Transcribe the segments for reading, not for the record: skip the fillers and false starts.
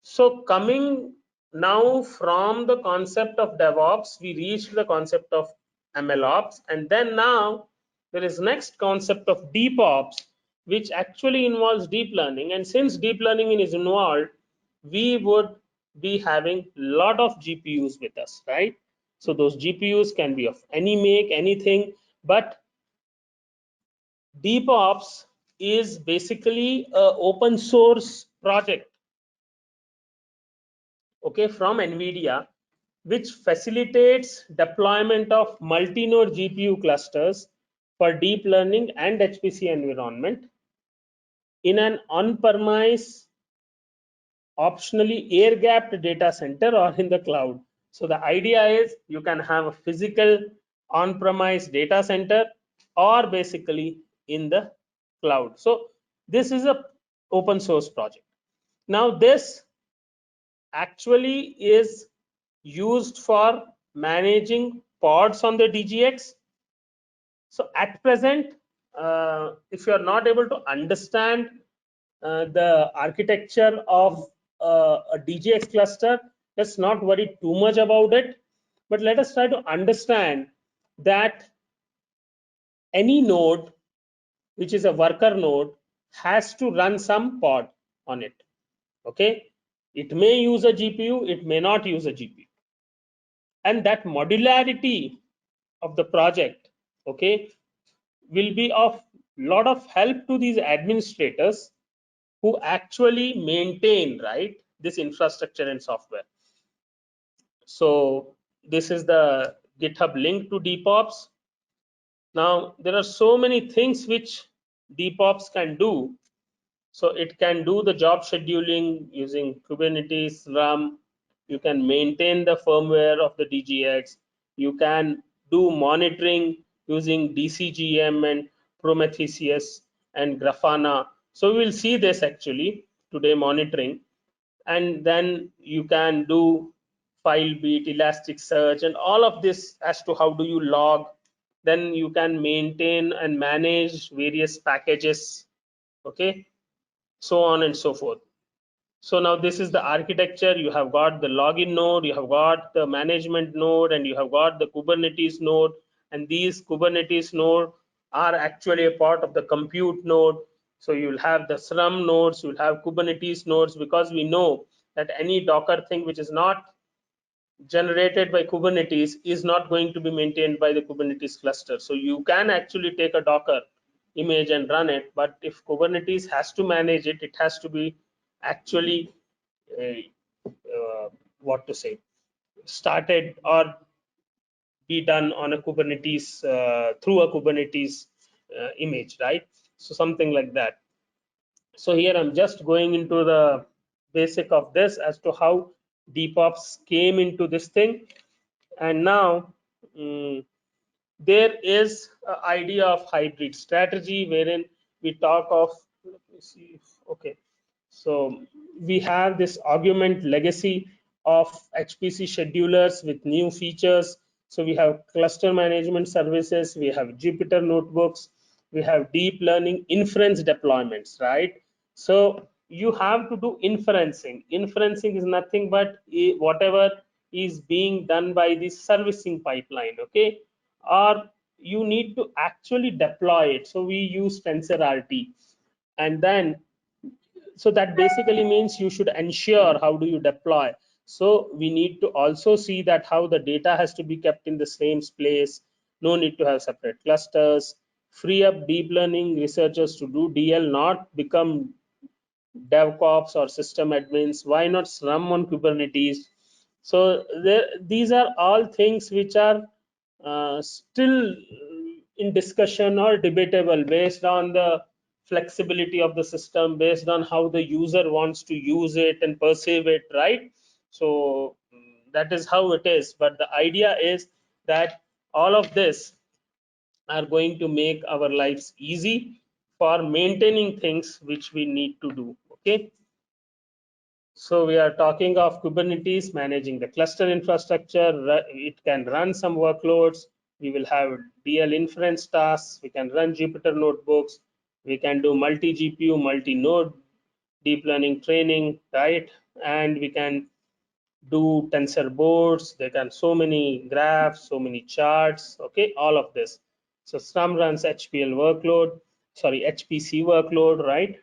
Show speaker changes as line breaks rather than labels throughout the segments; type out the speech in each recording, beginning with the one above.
So coming now from the concept of DevOps, we reached the concept of MLOps, and then now there is next concept of DeepOps, which actually involves deep learning. And since deep learning is involved, we would be having lot of GPUs with us, right? So those GPUs can be of any make, anything, but DeepOps is basically a open source project, okay, from NVIDIA, which facilitates deployment of multi-node GPU clusters for deep learning and HPC environment in an on-premise, optionally air-gapped data center or in the cloud. So the idea is you can have a physical on-premise data center or basically in the cloud. So this is a open source project. Now this actually is used for managing pods on the DGX. So at present, if you are not able to understand the architecture of a DGX cluster, let's not worry too much about it, but let us try to understand that any node which is a worker node has to run some pod on it. Okay, it may use a GPU, it may not use a GPU, and that modularity of the project, okay, will be of lot of help to these administrators who actually maintain, right, this infrastructure and software. So this is the GitHub link to DeepOps. Now there are so many things which DeepOps can do. So it can do the job scheduling using Kubernetes, Slurm. You can maintain the firmware of the DGX. You can do monitoring using DCGM and Prometheus and Grafana. So we will see this actually today, monitoring. And then you can do FileBeat, Elasticsearch, and all of this as to how do you log. Then you can maintain and manage various packages, okay, so on and so forth. So now this is the architecture. You have got the login node, you have got the management node, and you have got the Kubernetes node, and these Kubernetes node are actually a part of the compute node. So you will have the Slurm nodes, you will have Kubernetes nodes, because we know that any Docker thing which is not generated by Kubernetes is not going to be maintained by the Kubernetes cluster. So you can actually take a Docker image and run it, but if Kubernetes has to manage it, it has to be actually what to say, started or be done on a Kubernetes through a Kubernetes image, right? So something like that. So here I'm just going into the basic of this as to how DeepOps came into this thing. And now there is an idea of hybrid strategy wherein we talk of, let me see if, okay, so we have this augment legacy of HPC schedulers with new features. So we have cluster management services, we have Jupyter notebooks, we have deep learning inference deployments, right? So you have to do inferencing. Inferencing is nothing but whatever is being done by the servicing pipeline, okay? Or you need to actually deploy it. So we use TensorRT, and then so that basically means you should ensure how do you deploy. So we need to also see that how the data has to be kept in the same place. No need to have separate clusters. Free up deep learning researchers to do DL, not become DevOps or system admins. Why not Slurm on Kubernetes? So these are all things which are still in discussion or debatable based on the flexibility of the system, based on how the user wants to use it and perceive it, right? So that is how it is. But the idea is that all of this are going to make our lives easy for maintaining things which we need to do, okay? So we are talking of Kubernetes managing the cluster infrastructure. It can run some workloads. We will have DL inference tasks. We can run Jupyter notebooks. We can do multi-GPU, multi-node deep learning training, right? and we can do tensor boards. They can so many graphs, so many charts. Okay, all of this. So Slurm runs HPC workload, right?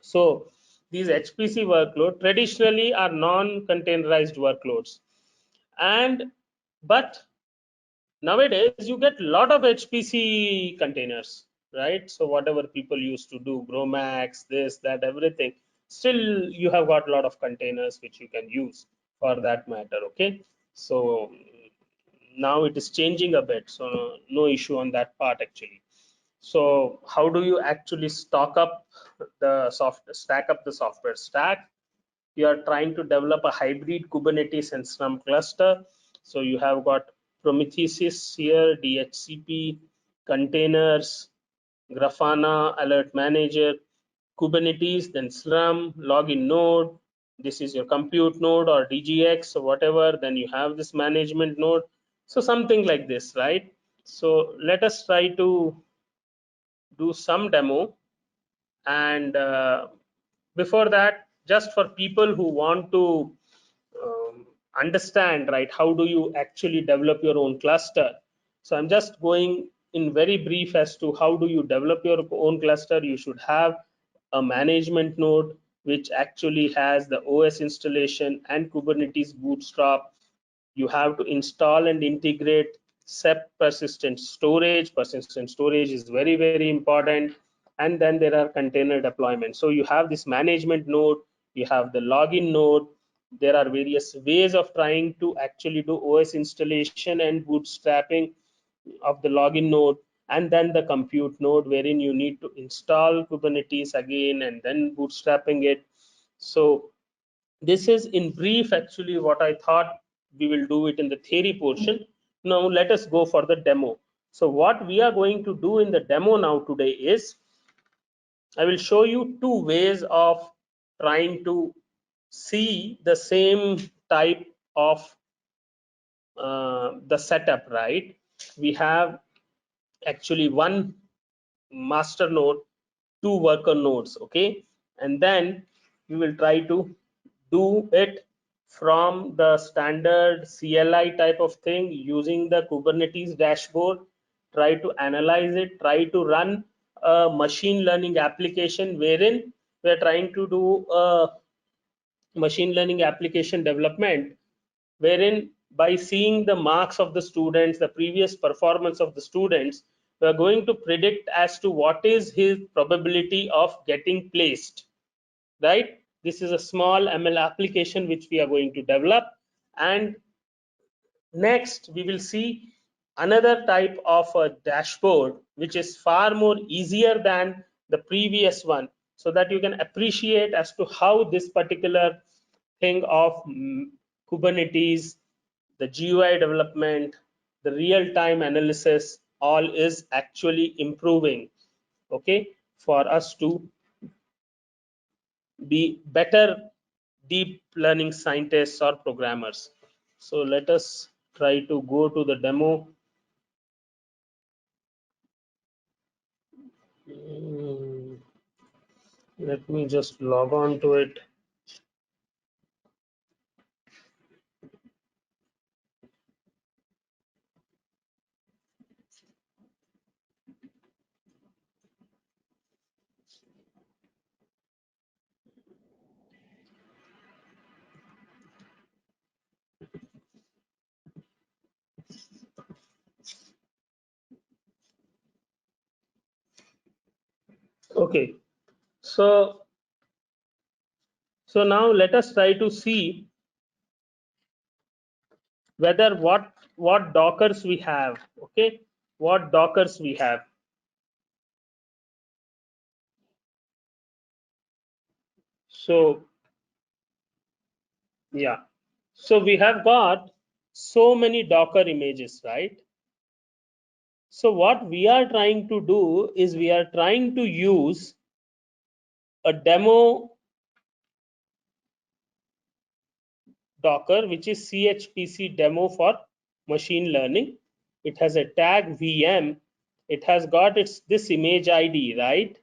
So these HPC workload traditionally are non-containerized workloads, and but nowadays you get a lot of HPC containers, right? So whatever people used to do, Gromax, this, that, everything, still you have got a lot of containers which you can use for that matter. Okay, so now it is changing a bit, so no issue on that part actually. So how do you actually stack up the software stack? You are trying to develop a hybrid Kubernetes and Slurm cluster. So you have got Prometheus here, DHCP, containers, Grafana, alert manager, Kubernetes, then Slurm, login node. This is your compute node or DGX or whatever. Then you have this management node. So something like this, right? So let us try to do some demo, and before that, just for people who want to understand, right, how do you actually develop your own cluster. So I'm just going in very brief as to how do you develop your own cluster. You should have a management node which actually has the OS installation and Kubernetes bootstrap. You have to install and integrate SEP persistent storage. Persistent storage is very, very important. And then there are container deployments. So you have this management node, you have the login node. There are various ways of trying to actually do OS installation and bootstrapping of the login node, and then the compute node wherein you need to install Kubernetes again and then bootstrapping it. So this is in brief actually what I thought. We will do it in the theory portion. Now let us go for the demo. So what we are going to do in the demo now today is I will show you two ways of trying to see the same type of the setup, right? We have actually one master node, two worker nodes, okay, and then we will try to do it from the standard CLI type of thing using the Kubernetes dashboard. Try to analyze it, try to run a machine learning application wherein we are trying to do a machine learning application development, wherein by seeing the marks of the students, the previous performance of the students, we are going to predict as to what is his probability of getting placed, right? This is a small ML application which we are going to develop. And next we will see another type of a dashboard which is far more easier than the previous one, so that you can appreciate as to how this particular thing of Kubernetes, the GUI development, the real-time analysis, all is actually improving, okay, for us to be better deep learning scientists or programmers. So let us try to go to the demo. Let me just log on to it. Okay, so now let us try to see whether what dockers we have. Okay, what dockers we have. So yeah, so we have got so many Docker images, right? So what we are trying to do is we are trying to use a demo Docker, which is CHPC demo for machine learning. It has a tag VM. It has got this image ID, right?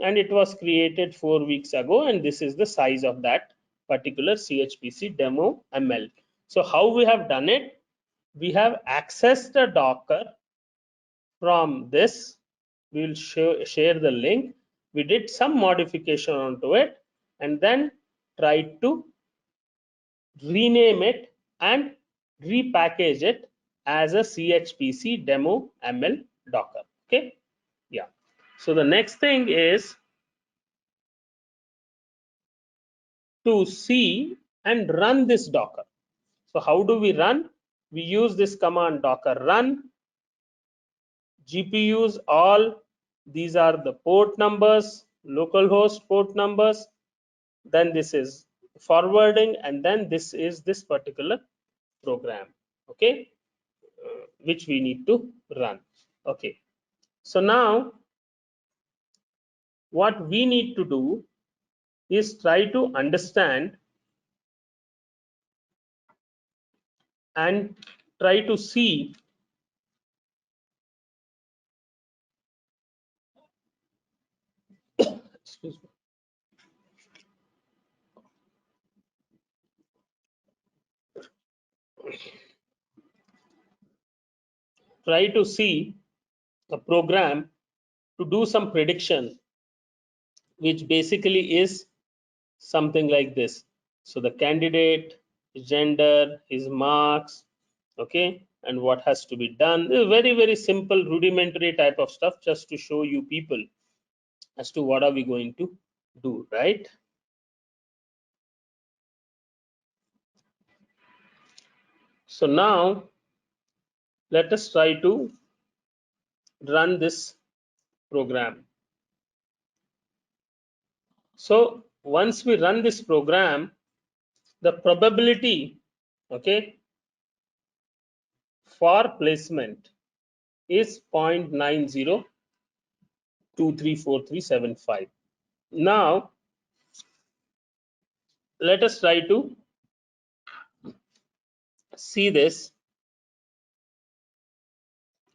And it was created 4 weeks ago, and this is the size of that particular CHPC demo ML. So how we have done it? We have accessed a Docker from this. We will share the link. We did some modification onto it and then tried to rename it and repackage it as a CHPC demo ML Docker. Okay, yeah. So the next thing is to see and run this Docker. So how do we run? We use this command docker run GPUs all. These are the port numbers, localhost port numbers. Then this is forwarding, and then this is this particular program. Okay, which we need to run. Okay, so now what we need to do is try to understand and try to see excuse me, try to see a program to do some prediction, which basically is something like this. So the candidate, his gender, his marks, okay, and what has to be done. Very simple rudimentary type of stuff, just to show you people as to what are we going to do, right? So now let us try to run this program. So once we run this program, the probability, okay, for placement is 0.90234375. Now let us try to see this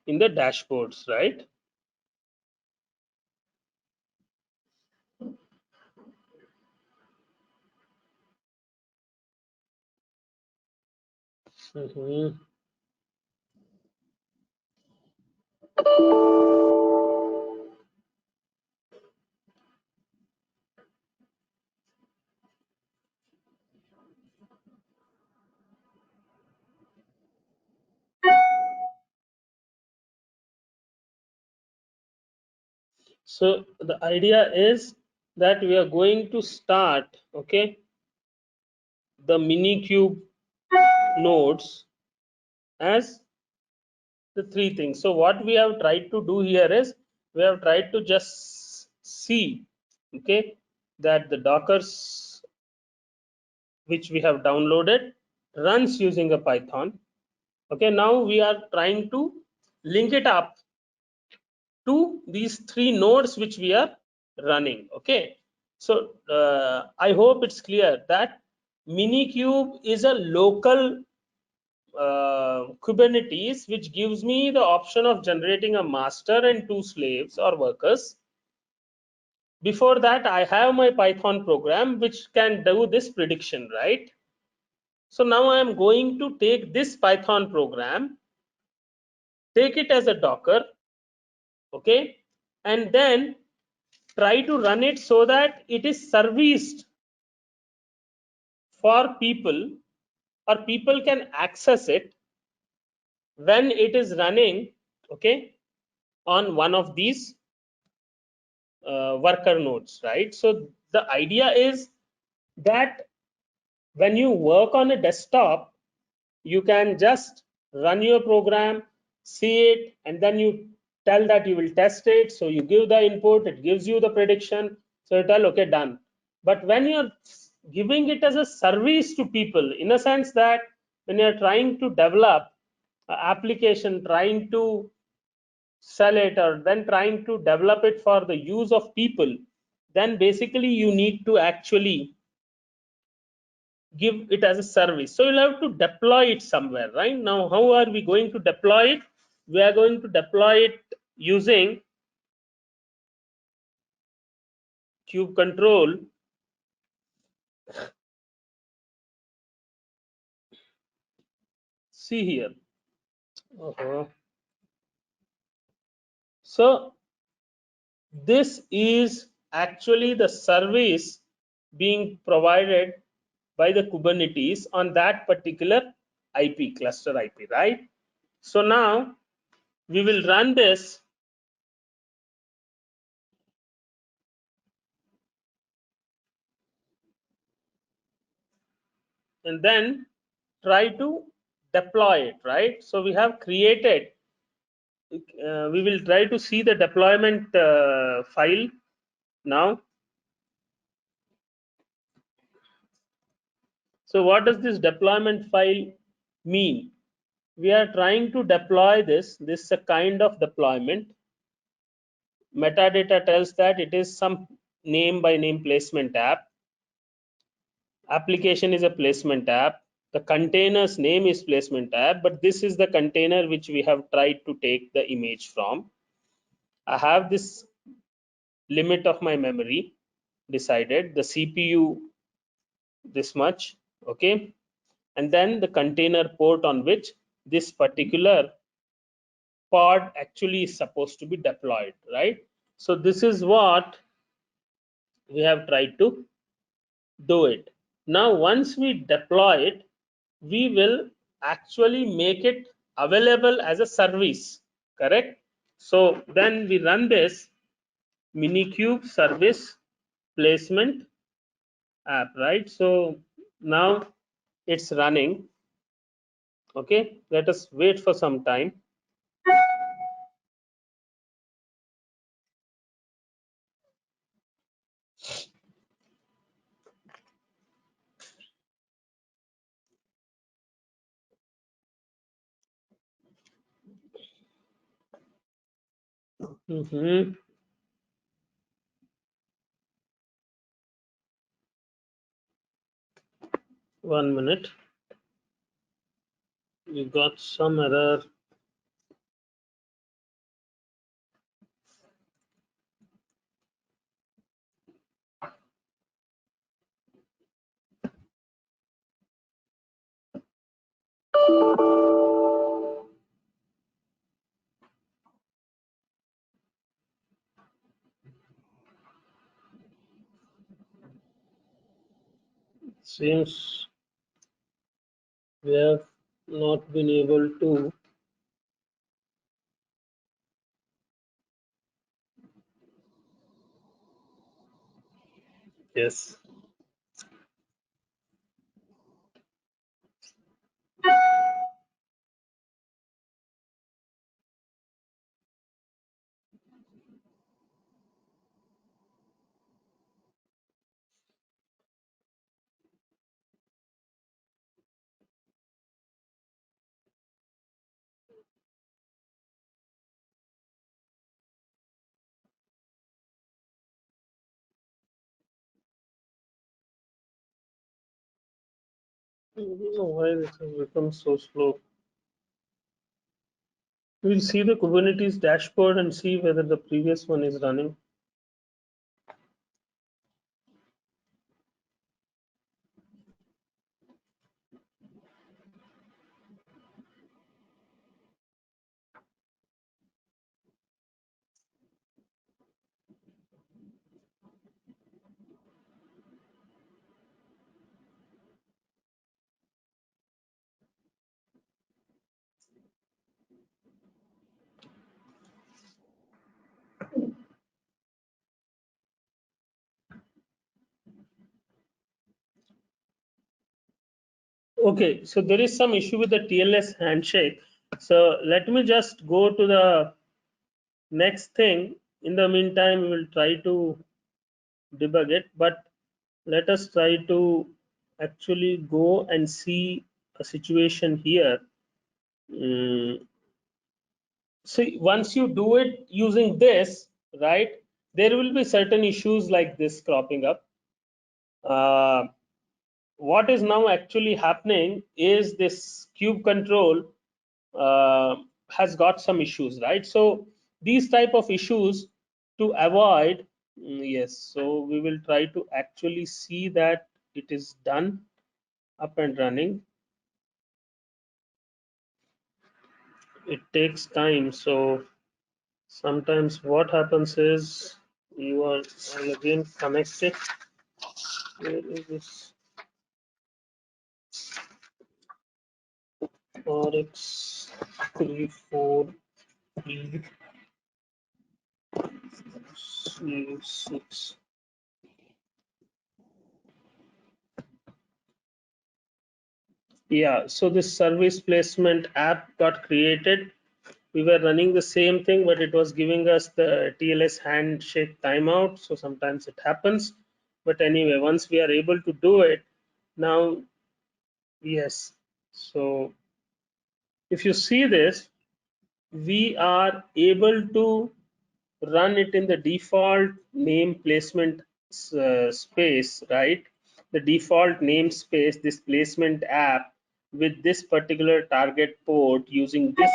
in the dashboards, right? So the idea is that we are going to start, okay, the Minikube nodes as the three things. So what we have tried to do here is we have tried to just see, okay, that the Dockers which we have downloaded runs using a Python. Okay, now we are trying to link it up to these three nodes which we are running. Okay, so I hope it's clear that Minikube is a local Kubernetes which gives me the option of generating a master and two slaves or workers. Before that, I have my Python program which can do this prediction, right? So now I am going to take this Python program, take it as a Docker, okay, and then try to run it so that it is serviced for people, or people can access it when it is running, okay, on one of these worker nodes, right? So the idea is that when you work on a desktop, you can just run your program, see it, and then you tell that you will test it. So you give the input, it gives you the prediction, so you tell okay, done. But when you're giving it as a service to people, in a sense that when you're trying to develop an application, trying to sell it, or then trying to develop it for the use of people, then basically you need to actually give it as a service. So you'll have to deploy it somewhere, right? Now how are we going to deploy it? We are going to deploy it using kube control see here. So this is actually the service being provided by the Kubernetes on that particular IP, cluster IP, right? So now we will run this, and then try to deploy it, right? So we have created, we will try to see the deployment file now. So what does this deployment file mean? We are trying to deploy this. This is a kind of deployment. Metadata tells that it is some name by name placement app. Application is a placement app. The container's name is placement app, but this is the container which we have tried to take the image from. I have this limit of my memory decided, the CPU this much, okay, and then the container port on which this particular pod actually is supposed to be deployed, right? So this is what we have tried to do it. Now once we deploy it, we will actually make it available as a service, correct? So then we run this Minikube service placement app, right? So now it's running. Okay, let us wait for some time. Mm-hmm. 1 minute. We got some error. Seems we have not been able to. Yes. I don't know why this has become so slow. We'll see the Kubernetes dashboard and see whether the previous one is running. Okay, so there is some issue with the TLS handshake. So let me just go to the next thing. In the meantime, we will try to debug it, but let us try to actually go and see a situation here. See, once you do it using this, right, there will be certain issues like this cropping up. What is now actually happening is this kube control has got some issues, right? So these type of issues to avoid, yes, so we will try to actually see that it is done, up and running. it takes time. So sometimes what happens is I'll again connect it. Where is this? RX 343C6. Yeah, so this service placement app got created. We were running the same thing, but it was giving us the TLS handshake timeout. So sometimes it happens. But anyway, once we are able to do it, now, yes. So if you see this, we are able to run it in the default name placement space, right? The default namespace, this placement app with this particular target port using this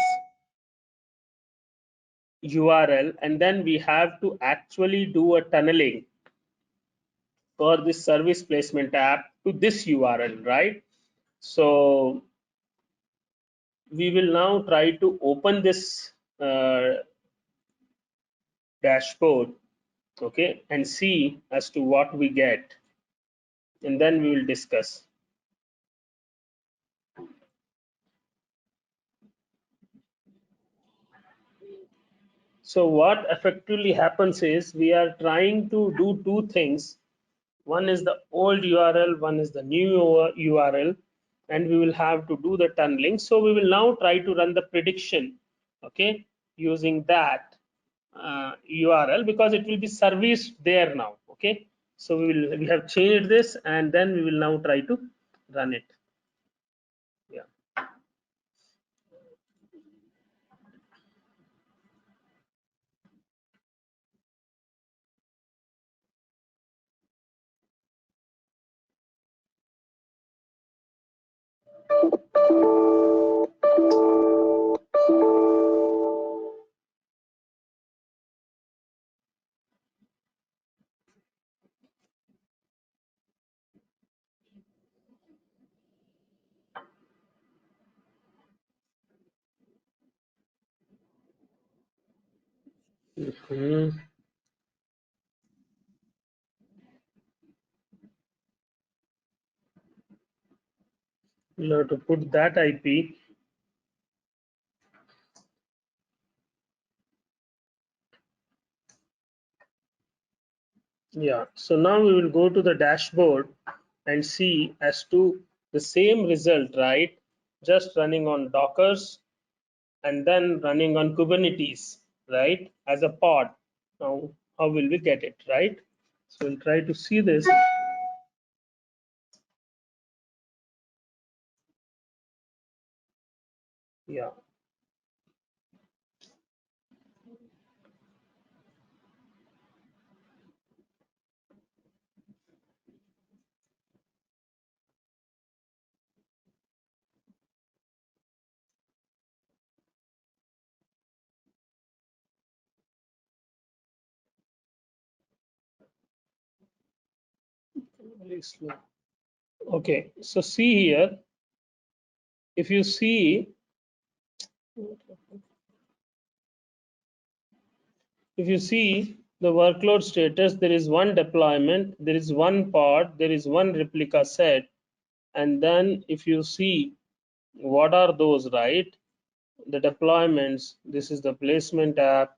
URL, and then we have to actually do a tunneling for this service placement app to this URL, right? So we will now try to open this dashboard, okay, and see as to what we get, and then we will discuss. So what effectively happens is we are trying to do two things. One is the old URL, one is the new URL, and we will have to do the tunneling. So we will now try to run the prediction, okay, using that URL, because it will be serviced there now, okay. So we have changed this, and then we will now try to run it. Yeah. Mhm. We'll have to put that IP. Yeah, so now we will go to the dashboard and see as to the same result, right? Just running on Dockers and then running on Kubernetes, right? As a pod. Now, how will we get it, right? So we'll try to see this. Yeah. Very slow. Okay, so see here, if you see, the workload status, there is one deployment, there is one pod, there is one replica set, and then if you see what are those, right? The deployments, this is the placement app,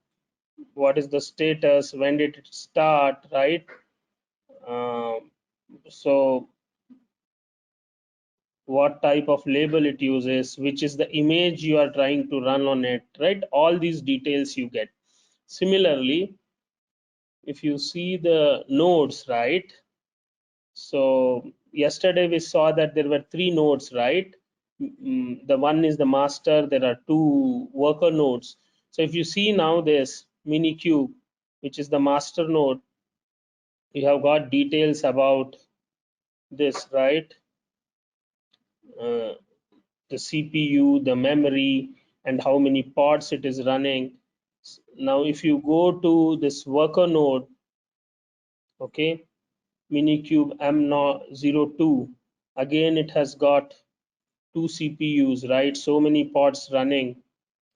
what is the status, when did it start, right? So what type of label it uses, which is the image you are trying to run on it, right? All these details you get. Similarly, if you see the nodes, right? So yesterday we saw that there were 3 nodes, right? The one is the master, there are 2 worker nodes. So if you see now this Minikube, which is the master node, you have got details about this, right? The CPU, the memory, and how many pods it is running. Now, if you go to this worker node, okay, Minikube M02, again it has got 2 CPUs, right? So many pods running,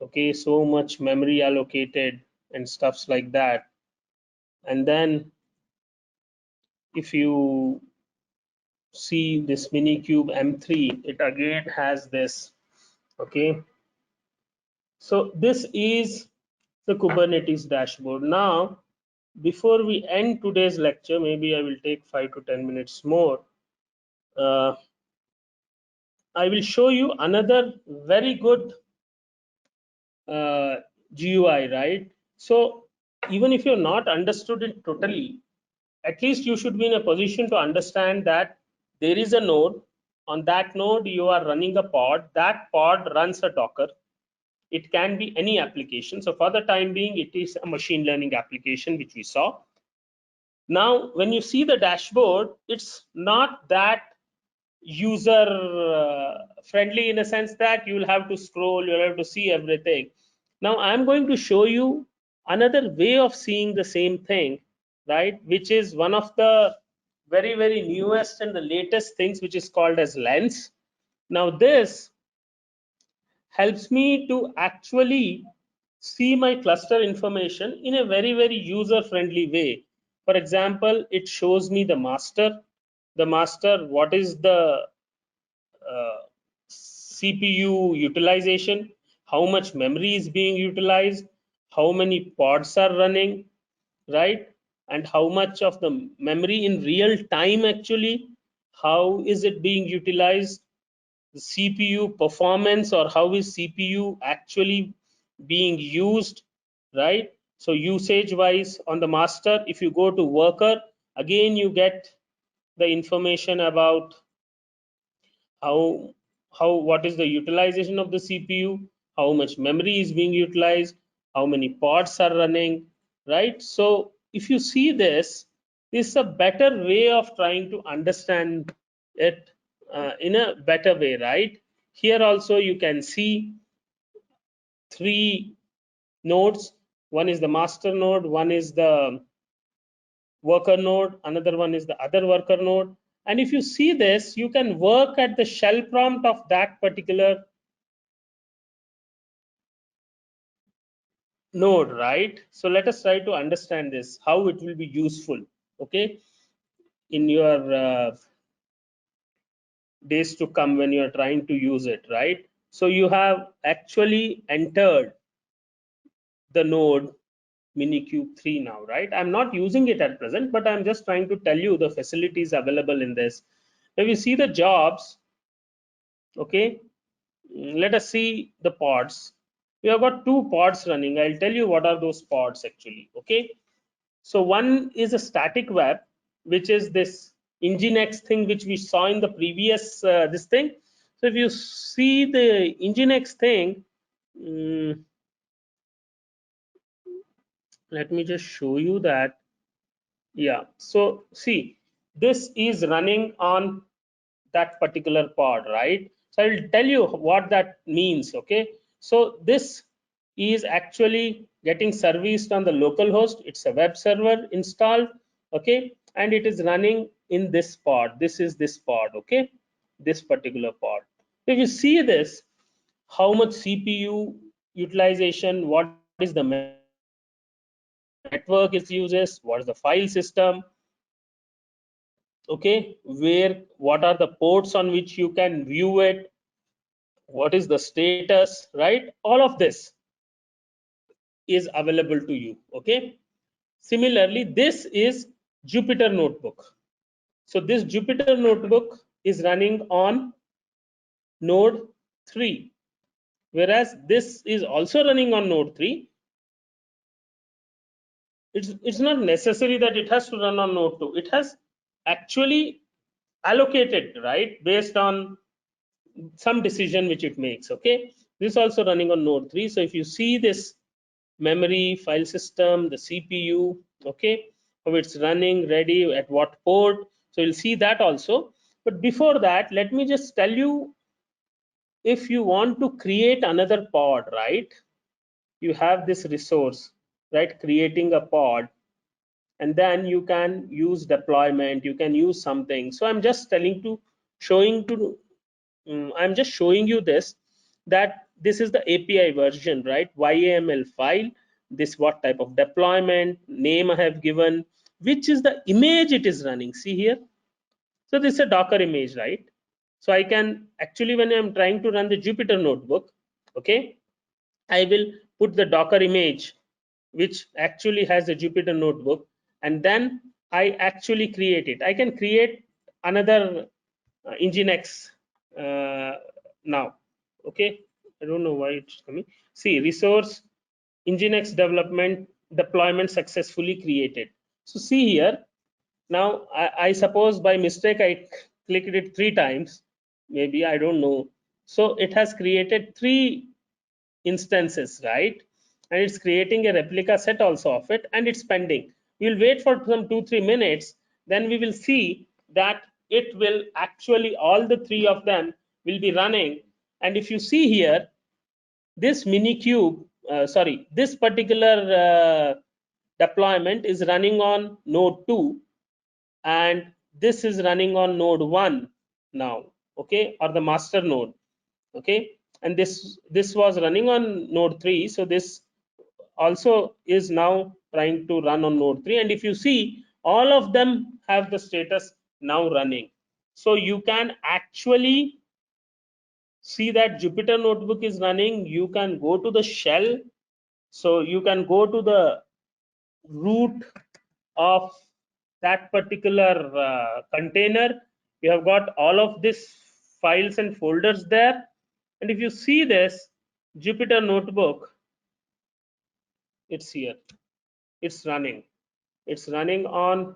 okay, so much memory allocated and stuffs like that. And then if you see this Minikube M3, it again has this, okay. So this is the Kubernetes dashboard. Now, before we end today's lecture, maybe I will take 5 to 10 minutes more. I will show you another very good GUI, right? So even if you're not understood it totally, at least you should be in a position to understand that there is a node. On that node, you are running a pod. That pod runs a Docker. It can be any application. So for the time being, it is a machine learning application, which we saw. Now, when you see the dashboard, it's not that user friendly in a sense that you'll have to scroll, you'll have to see everything. Now I'm going to show you another way of seeing the same thing, right, which is one of the very newest and the latest things, which is called as Lens. Now this helps me to actually see my cluster information in a very user friendly way. For example, it shows me the master, what is the CPU utilization, how much memory is being utilized, how many pods are running, right? And how much of the memory in real time actually, how is it being utilized, the CPU performance, or how is CPU actually being used, right? So usage wise on the master, if you go to worker, again you get the information about how what is the utilization of the CPU, how much memory is being utilized, how many pods are running, right? So if you see this is a better way of trying to understand it in a better way, right? Here also you can see three nodes. One is the master node, one is the worker node, another one is the other worker node. And if you see this, you can work at the shell prompt of that particular node, right? So let us try to understand this, how it will be useful, okay, in your days to come when you are trying to use it, right? So you have actually entered the node Minikube 3 now, right? I'm not using it at present, but I'm just trying to tell you the facilities available in this. If you see the jobs, okay, let us see the pods. We have got two pods running. I'll tell you what are those pods actually, okay. So one is a static web, which is this Nginx thing which we saw in the previous this thing. So if you see the Nginx thing, let me just show you that. Yeah, so see, this is running on that particular pod, right? So I'll tell you what that means, okay? So this is actually getting serviced on the local host. It's a web server installed, okay? And it is running in this pod. This is this pod, okay? This particular pod. If you see this, how much CPU utilization, what is the network it uses, what is the file system, okay, where what are the ports on which you can view it, what is the status, right? All of this is available to you, okay. Similarly, this is Jupyter notebook. So this Jupyter notebook is running on node 3, whereas this is also running on node 3. It's not necessary that it has to run on node 2. It has actually allocated, right, based on some decision which it makes, okay. This is also running on node 3. So if you see this memory, file system, the CPU, okay, how it's running, ready, at what port, so you'll see that also. But before that, let me just tell you, if you want to create another pod, right, you have this resource, right, creating a pod, and then you can use deployment, you can use something. So I'm just telling to showing to I'm just showing you this. that this is the API version, right? YAML file, this what type of deployment, name I have given, which is the image it is running. See here. So this is a Docker image, right? So I can actually, when I'm trying to run the Jupyter notebook, okay, I will put the Docker image, which actually has a Jupyter notebook, and then I actually create it. I can create another Nginx now. Okay, I don't know why it's coming. See, resource Nginx development deployment successfully created. So see here, now I suppose by mistake I clicked it 3 times, maybe, I don't know. So it has created 3 instances, right? And it's creating a replica set also of it, and it's pending. We'll wait for some 2-3 minutes, then we will see that it will actually, all the 3 of them will be running. And if you see here, this Minikube, this particular deployment is running on node 2, and this is running on node 1 now, okay, or the master node, okay. And this was running on node 3, so this also is now trying to run on node 3. And if you see, all of them have the status now running. So you can actually see that Jupyter notebook is running. You can go to the shell, so you can go to the root of that particular container. You have got all of these files and folders there. And if you see this Jupyter notebook, it's here, it's running on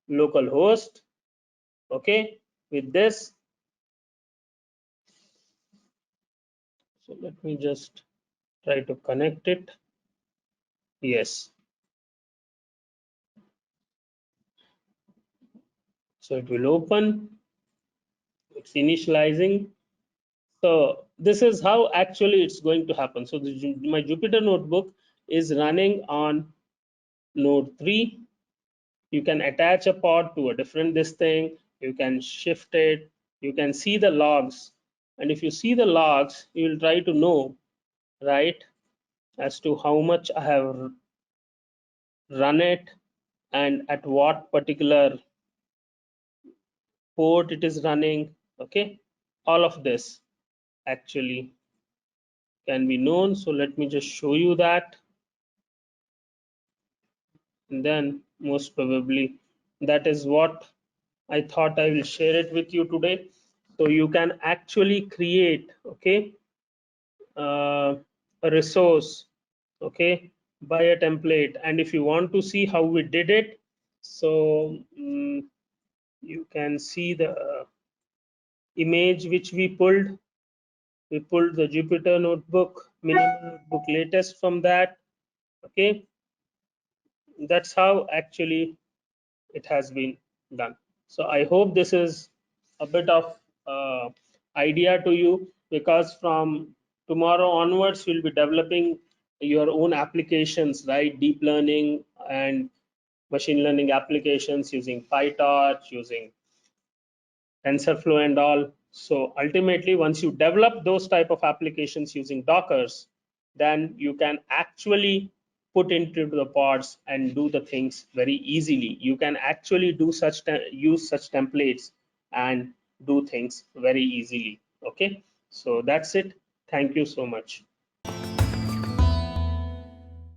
localhost, okay, with this. So let me just try to connect it. Yes, so it will open, it's initializing. So this is how actually it's going to happen. So my Jupyter notebook is running on node 3. You can attach a pod to a different this thing, you can shift it, you can see the logs. And if you see the logs, you will try to know, right, as to how much I have run it and at what particular port it is running, okay. All of this actually can be known. So let me just show you that, and then most probably that is what I thought I will share it with you today. So you can actually create, okay, a resource, okay, by a template. And if you want to see how we did it, so you can see the image which we pulled. We pulled the Jupyter notebook, minimal notebook latest from that, okay. That's how actually it has been done. So I hope this is a bit of idea to you, because from tomorrow onwards we'll be developing your own applications, right? Deep learning and machine learning applications using PyTorch, using TensorFlow and all. So ultimately, once you develop those type of applications using Dockers, then you can actually put into the pods and do the things very easily. You can actually do use such templates and do things very easily. Okay, so that's it. Thank you so much.